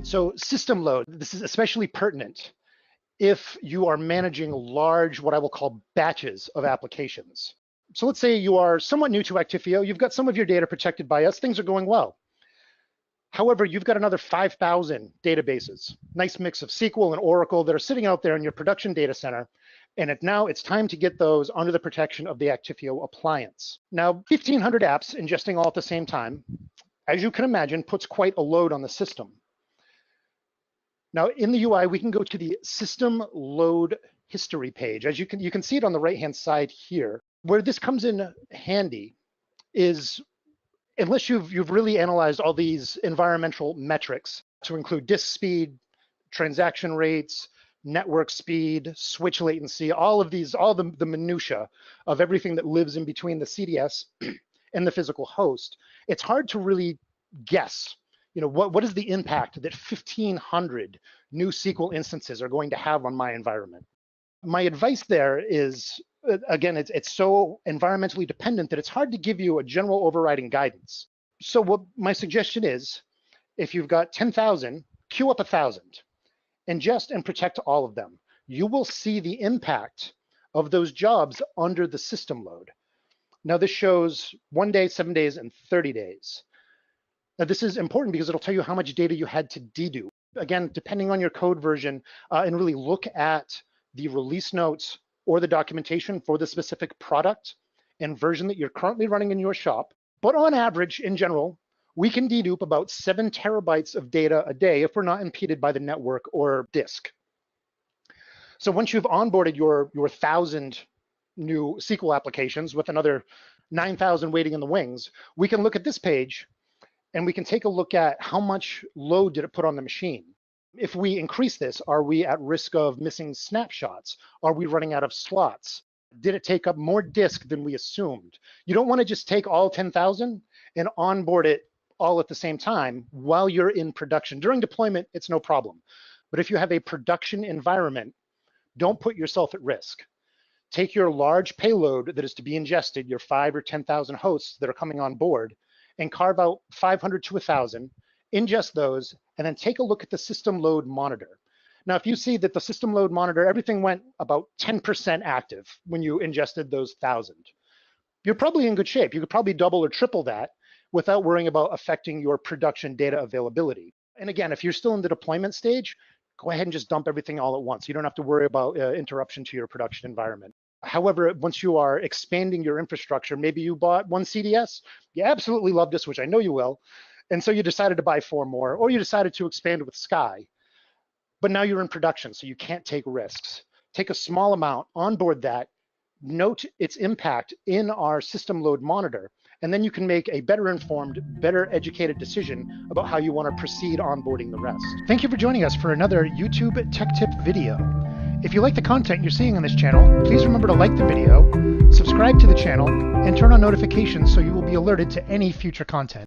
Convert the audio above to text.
So system load, this is especially pertinent if you are managing large, what I will call batches of applications. So let's say you are somewhat new to Actifio, you've got some of your data protected by us, things are going well. However, you've got another 5,000 databases, nice mix of SQL and Oracle that are sitting out there in your production data center. And now it's time to get those under the protection of the Actifio appliance. Now, 1,500 apps ingesting all at the same time, as you can imagine, puts quite a load on the system. Now in the UI, we can go to the system load history page. As you can see it on the right-hand side here. Where this comes in handy is, unless you've really analyzed all these environmental metrics to include disk speed, transaction rates, network speed, switch latency, all the minutia of everything that lives in between the CDS and the physical host, it's hard to really guess, what is the impact that 1,500 new SQL instances are going to have on my environment. My advice there is, again, it's so environmentally dependent that it's hard to give you a general overriding guidance. So what my suggestion is, if you've got 10,000, queue up 1,000, ingest and protect all of them. You will see the impact of those jobs under the system load. Now this shows 1 day, 7 days, and 30 days. Now this is important because it'll tell you how much data you had to dedupe. Again, depending on your code version, and really look at the release notes or the documentation for the specific product and version that you're currently running in your shop. But on average, in general, we can dedupe about 7 terabytes of data a day if we're not impeded by the network or disk. So once you've onboarded your 1,000 new SQL applications with another 9,000 waiting in the wings, we can look at this page and we can take a look at how much load did it put on the machine. If we increase this, are we at risk of missing snapshots? Are we running out of slots? Did it take up more disk than we assumed? You don't want to just take all 10,000 and onboard it all at the same time while you're in production. During deployment, it's no problem. But if you have a production environment, don't put yourself at risk. Take your large payload that is to be ingested, your 5,000 or 10,000 hosts that are coming on board, and carve out 500 to 1,000, ingest those, and then take a look at the system load monitor. Now, if you see that the system load monitor, everything went about 10% active when you ingested those 1,000, you're probably in good shape. You could probably double or triple that without worrying about affecting your production data availability. And again, if you're still in the deployment stage, go ahead and just dump everything all at once. You don't have to worry about interruption to your production environment. However, once you are expanding your infrastructure, maybe you bought 1 CDS, you absolutely love this, which I know you will, and so you decided to buy 4 more, or you decided to expand with Sky, but now you're in production, so you can't take risks. Take a small amount, onboard that, note its impact in our system load monitor, and then you can make a better informed, better educated decision about how you want to proceed onboarding the rest. Thank you for joining us for another YouTube Tech Tip video. If you like the content you're seeing on this channel, please remember to like the video, subscribe to the channel, and turn on notifications so you will be alerted to any future content.